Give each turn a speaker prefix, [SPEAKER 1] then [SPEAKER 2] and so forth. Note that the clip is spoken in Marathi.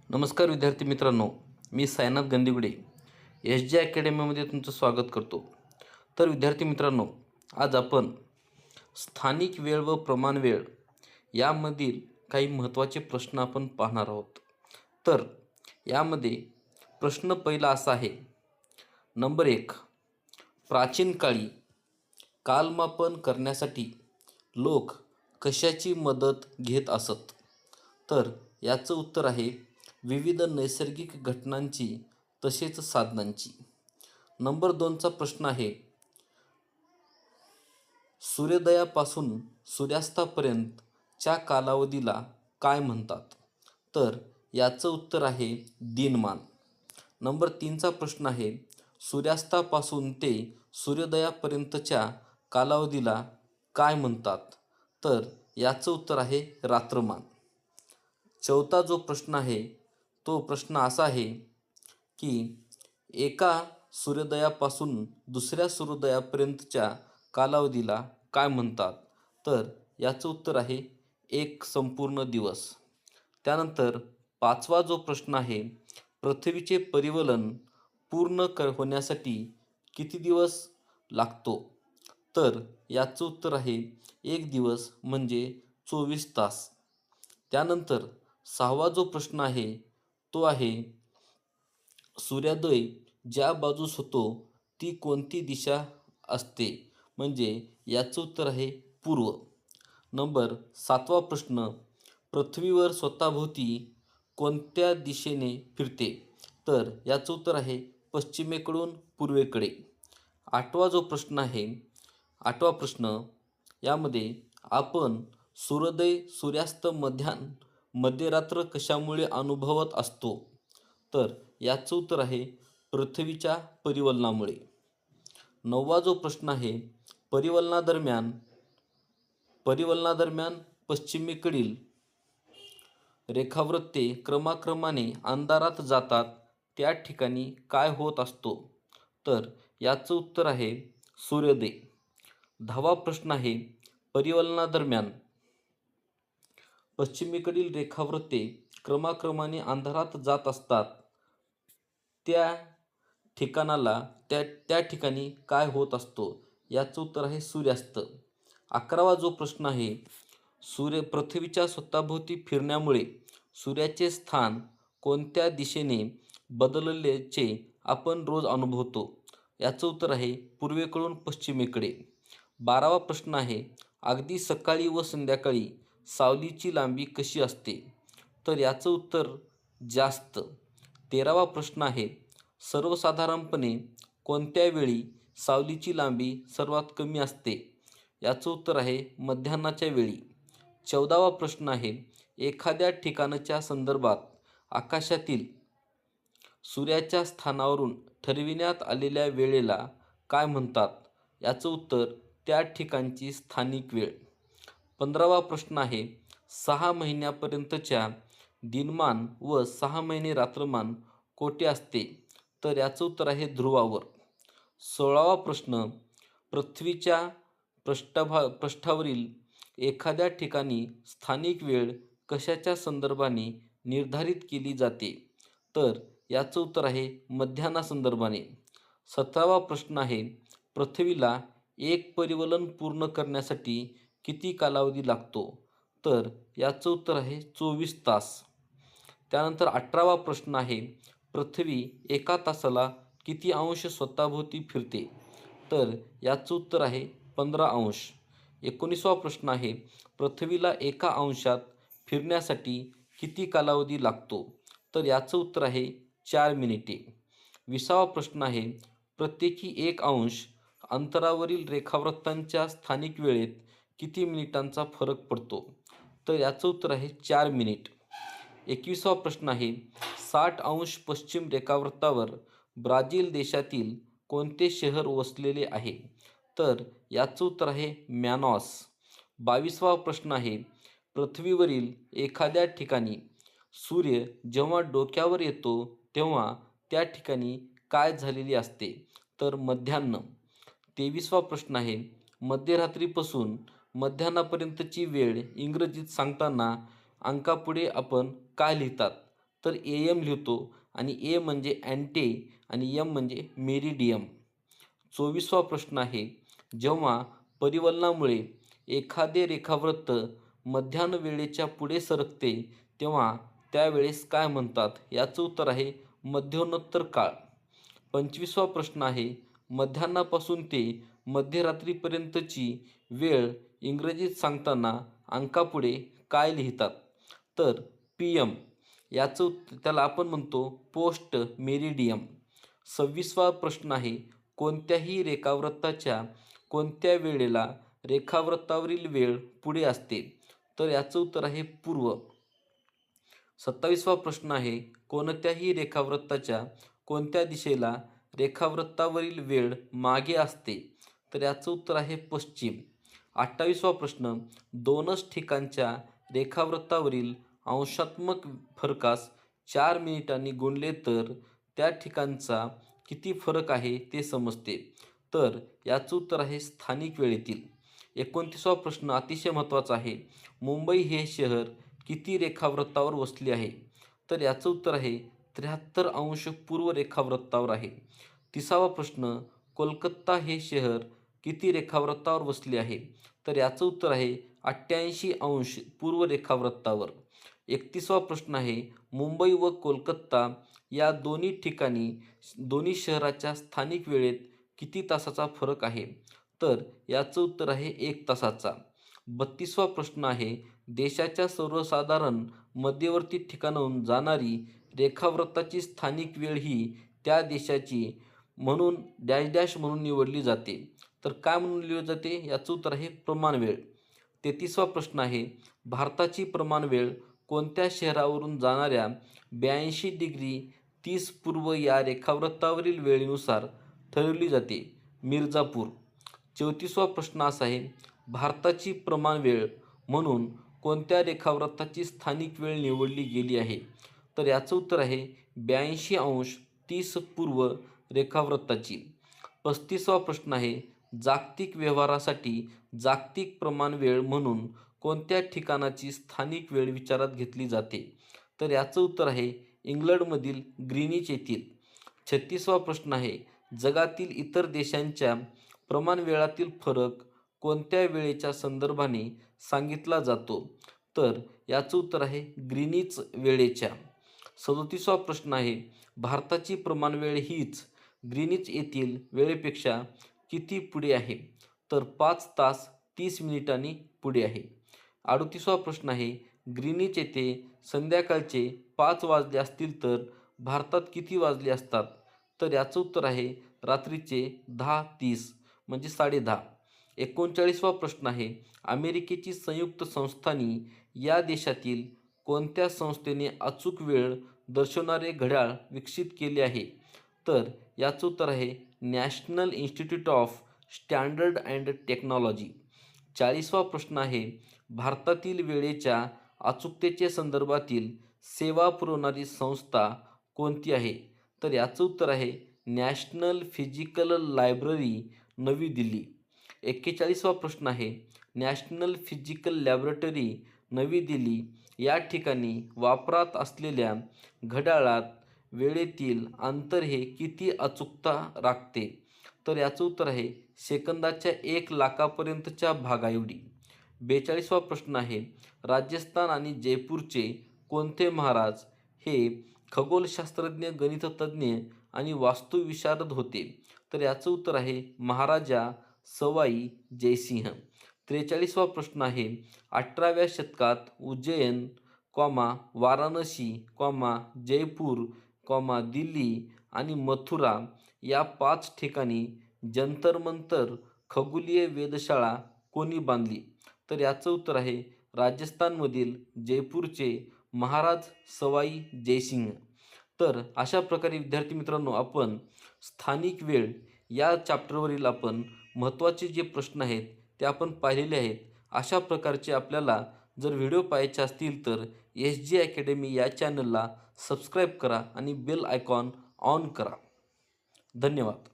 [SPEAKER 1] नमस्कार विद्यार्थी मित्रांनो, मी सायनाथ गंदिगुडे एस जे अकॅडमीमध्ये तुमचं स्वागत करतो. तर विद्यार्थी मित्रांनो, आज आपण स्थानिक वेळ व प्रमाण वेळ यामधील काही महत्त्वाचे प्रश्न आपण पाहणार आहोत. तर यामध्ये प्रश्न पहिला असा आहे. नंबर 1, प्राचीन काळी कालमापन करण्यासाठी लोक कशाची मदत घेत असत? तर याचं उत्तर आहे विविध नैसर्गिक घटनांची तसेच साधनांची. नंबर 2चा प्रश्न आहे, सूर्योदयापासून सूर्यास्तापर्यंतच्या कालावधीला काय म्हणतात? तर याचं उत्तर आहे दिनमान. नंबर 3चा प्रश्न आहे, सूर्यास्तापासून ते सूर्योदयापर्यंतच्या कालावधीला काय म्हणतात? तर याचं उत्तर आहे रात्रमान. चौथा जो प्रश्न आहे तो प्रश्न असा आहे की एका सूर्योदयापासून दुसऱ्या सूर्योदयापर्यंतच्या कालावधीला काय म्हणतात? तर याचं उत्तर आहे एक संपूर्ण दिवस. त्यानंतर पाचवा जो प्रश्न आहे, पृथ्वीचे परिवलन पूर्ण होण्यासाठी किती दिवस लागतो? तर याचं उत्तर आहे 1 दिवस म्हणजे 24 तास. त्यानंतर सहावा जो प्रश्न आहे तो आहे, सूर्योदय ज्या बाजूस होतो ती कोणती दिशा असते? म्हणजे याचं उत्तर आहे पूर्व. नंबर 7वा प्रश्न, पृथ्वीवर स्वतःभोवती कोणत्या दिशेने फिरते? तर याचं उत्तर आहे पश्चिमेकडून पूर्वेकडे. 8वा जो प्रश्न आहे, 8वा प्रश्न यामध्ये आपण सूर्योदय सूर्यास्त मध्यरात्र कशामुळे अनुभवत असतो? तर याचं उत्तर आहे पृथ्वीच्या परिवलनामुळे. 9वा जो प्रश्न आहे, परिवलनादरम्यान पश्चिमेकडील रेखावृत्ते क्रमाक्रमाने अंधारात जातात त्या ठिकाणी काय होत असतो? तर याचं उत्तर आहे सूर्योदय. 10वा प्रश्न आहे, परिवलनादरम्यान पश्चिमेकडील रेखावृत्ते क्रमाक्रमाने अंधारात जात असतात त्या त्या ठिकाणी काय होत असतो? याचं उत्तर आहे सूर्यास्त. 11वा जो प्रश्न आहे, पृथ्वीच्या स्वतःभोवती फिरण्यामुळे सूर्याचे स्थान कोणत्या दिशेने बदलल्याचे आपण रोज अनुभवतो? याचं उत्तर आहे पूर्वेकडून पश्चिमेकडे. 12वा प्रश्न आहे, अगदी सकाळी व संध्याकाळी सावलीची लांबी कशी असते? तर याचं उत्तर जास्त. 13वा प्रश्न आहे, सर्वसाधारणपणे कोणत्या वेळी सावलीची लांबी सर्वात कमी असते? याचं उत्तर आहे मध्यान्हाच्या वेळी. 14वा प्रश्न आहे, एखाद्या ठिकाणच्या संदर्भात आकाशातील सूर्याच्या स्थानावरून ठरविण्यात आलेल्या वेळेला काय म्हणतात? याचं उत्तर त्या ठिकाणची स्थानिक वेळ. 15वा प्रश्न आहे, 6 महिन्यापर्यंतच्या दिनमान व 6 महिने रात्रमान कोठे असते? तर याचं उत्तर आहे ध्रुवावर. 16वा प्रश्न, पृथ्वीच्या पृष्ठावरील एखाद्या ठिकाणी स्थानिक वेळ कशाच्या संदर्भाने निर्धारित केली जाते? तर याचं उत्तर आहे मध्यान्हा संदर्भाने. 17वा प्रश्न आहे, पृथ्वीला एक परिवलन पूर्ण करण्यासाठी किती कालावधी लागतो? तर याचं उत्तर आहे 24 तास. त्यानंतर 18वा प्रश्न आहे, पृथ्वी एका तासाला किती अंश स्वतःभोवती फिरते? तर याचं उत्तर आहे 15 अंश. 19वा प्रश्न आहे, पृथ्वीला एका अंशात फिरण्यासाठी किती कालावधी लागतो? तर याचं उत्तर आहे 4 मिनिटे. 20वा प्रश्न आहे, प्रत्येकी 1 अंश अंतरावरील रेखावृत्तांच्या स्थानिक वेळेत किती मिनिटांचा फरक पडतो? तर याचं उत्तर आहे 4 मिनिट. 21वा प्रश्न आहे, 60 अंश पश्चिम रेखावृत्तावर ब्राझील देशातील कोणते शहर वसलेले आहे? तर याचं उत्तर आहे मॅनॉस. 22वा प्रश्न आहे, पृथ्वीवरील एखाद्या ठिकाणी सूर्य जेव्हा डोक्यावर येतो तेव्हा त्या ठिकाणी काय झालेले असते? तर मध्यान्ह. 23वा प्रश्न आहे, मध्यरात्रीपासून मध्यान्हापर्यंतची वेळ इंग्रजीत सांगताना अंकापुढे आपण काय लिहितात? तर AM लिहितो आणि ए म्हणजे अँटे आणि एम म्हणजे मेरिडियम. 24वा प्रश्न आहे, जेव्हा परिवलनामुळे एखादे रेखावृत्त मध्यान्ह वेळेच्या पुढे सरकते तेव्हा त्यावेळेस काय म्हणतात? याचं उत्तर आहे मध्योन्तर काळ. 25वा प्रश्न आहे, मध्यान्हापासून ते मध्यरात्रीपर्यंतची वेळ इंग्रजीत सांगताना अंकापुढे काय लिहितात? तर PM. त्याला आपण म्हणतो पोस्ट मेरिडियम. 26वा प्रश्न आहे, कोणत्याही रेखावृत्ताच्या कोणत्या वेळेला रेखावृत्तावरील वेळ पुढे असते? तर याचं उत्तर आहे पूर्व. 27वा प्रश्न आहे, कोणत्याही रेखावृत्ताच्या कोणत्या दिशेला रेखावृत्तावरील वेळ मागे असते? तर याचं उत्तर आहे पश्चिम. 28वा प्रश्न, दोनच ठिकाणच्या रेखावृत्तावरील अंशात्मक फरकास 4 मिनिटांनी गुणले तर त्या ठिकाणचा किती फरक आहे ते समजते? तर याचं उत्तर आहे स्थानिक वेळेतील. 29वा प्रश्न अतिशय महत्त्वाचा आहे, मुंबई हे शहर किती रेखावृत्तावर वसले आहे? तर याचं उत्तर आहे 73 अंश पूर्व रेखावृत्तावर आहे. 30वा प्रश्न, कोलकाता हे शहर किती रेखावृत्तावर वसले आहे? तर याचं उत्तर आहे 88 अंश पूर्व रेखावृत्तावर. 31वा प्रश्न आहे, मुंबई व कोलकाता या दोन्ही ठिकाणी दोन्ही शहराच्या स्थानिक वेळेत किती तासाचा फरक आहे? तर याचं उत्तर आहे 1 तासाचा. 32वा प्रश्न आहे, देशाच्या सर्वसाधारण मध्यवर्ती ठिकाणाहून जाणारी रेखावृत्ताची स्थानिक वेळ ही त्या देशाची म्हणून डॅश डॅश म्हणून निवडली जाते. तर काय म्हणून निवडली जाते? याचं उत्तर आहे प्रमाण वेळ. 33वा प्रश्न आहे, भारताची प्रमाण वेळ कोणत्या शहरावरून जाणाऱ्या 82 डिग्री 30 पूर्व या रेखावृत्तावरील वेळेनुसार ठरवली जाते? मिर्झापूर. 34वा प्रश्न असा आहे, भारताची प्रमाण वेळ म्हणून कोणत्या रेखावृत्ताची स्थानिक वेळ निवडली गेली आहे? तर याचं उत्तर आहे 82 अंश 30 पूर्व रेखावृत्ताची. 35वा प्रश्न आहे, जागतिक व्यवहारासाठी जागतिक प्रमाण वेळ म्हणून कोणत्या ठिकाणाची स्थानिक वेळ विचारात घेतली जाते? तर याचं उत्तर आहे इंग्लंडमधील ग्रीनिच येथील. 36वा प्रश्न आहे, जगातील इतर देशांच्या प्रमाण वेळातील फरक कोणत्या वेळेच्या संदर्भाने सांगितला जातो? तर याचं उत्तर आहे ग्रीनिच वेळेच्या. 37वा प्रश्न आहे, भारताची प्रमाण वेळ हीच ग्रीनिच येथील वेळेपेक्षा किती पुढे आहे? तर 5 तास 30 मिनिटांनी पुढे आहे. 38वा प्रश्न आहे, ग्रीनिच येथे संध्याकाळचे 5 वाजले असतील तर भारतात किती वाजले असतात? तर याचं उत्तर आहे रात्रीचे 10:30 म्हणजे 10:30. 39वा प्रश्न आहे, अमेरिकेची संयुक्त संस्थानी या देशातील कोणत्या संस्थेने अचूक वेळ दर्शवणारे घड्याळ विकसित केले आहे? तर याचं उत्तर आहे national institute of standard and technology. 40वा प्रश्न आहे, भारतातील वेळेच्या अचूकतेचे संदर्भातील सेवा पुरवणारी संस्था कोणती आहे? तर याचं उत्तर आहे नॅशनल फिजिकल लायब्ररी, नवी दिल्ली. 41वा प्रश्न आहे, नॅशनल फिजिकल लॅबोरेटरी, नवी दिल्ली या ठिकाणी वापरात असलेल्या घड्याळात वेळेतील अंतर हे किती अचूकता राखते? तर याचं उत्तर आहे सेकंदाच्या 1 लाखापर्यंतच्या भागाएवढी. 42वा प्रश्न आहे, राजस्थान आणि जयपूरचे कोणते महाराज हे खगोलशास्त्रज्ञ, गणिततज्ञ आणि वास्तुविशारद होते? तर याचं उत्तर आहे महाराजा सवाई जयसिंह. 43वा प्रश्न आहे, 18व्या शतकात उज्जैन, वाराणसी, जयपूर, दिल्ली आणि मथुरा या 5 ठिकाणी जंतर मंतर खगोलीय वेधशाळा कोणी बांधली? तर याचं उत्तर आहे राजस्थानमधील जयपूरचे महाराज सवाई जयसिंह. तर अशा प्रकारे विद्यार्थी मित्रांनो, आपण स्थानिक वेळ या चॅप्टरवरील आपण महत्त्वाचे जे प्रश्न आहेत ते आपण पाहिलेले आहेत. अशा प्रकारचे आपल्याला जर व्हिडिओ पाहायचे असतील तर SG अकॅडमी या चॅनलला सबस्क्राईब करा आणि बेल आयकॉन ऑन करा. धन्यवाद.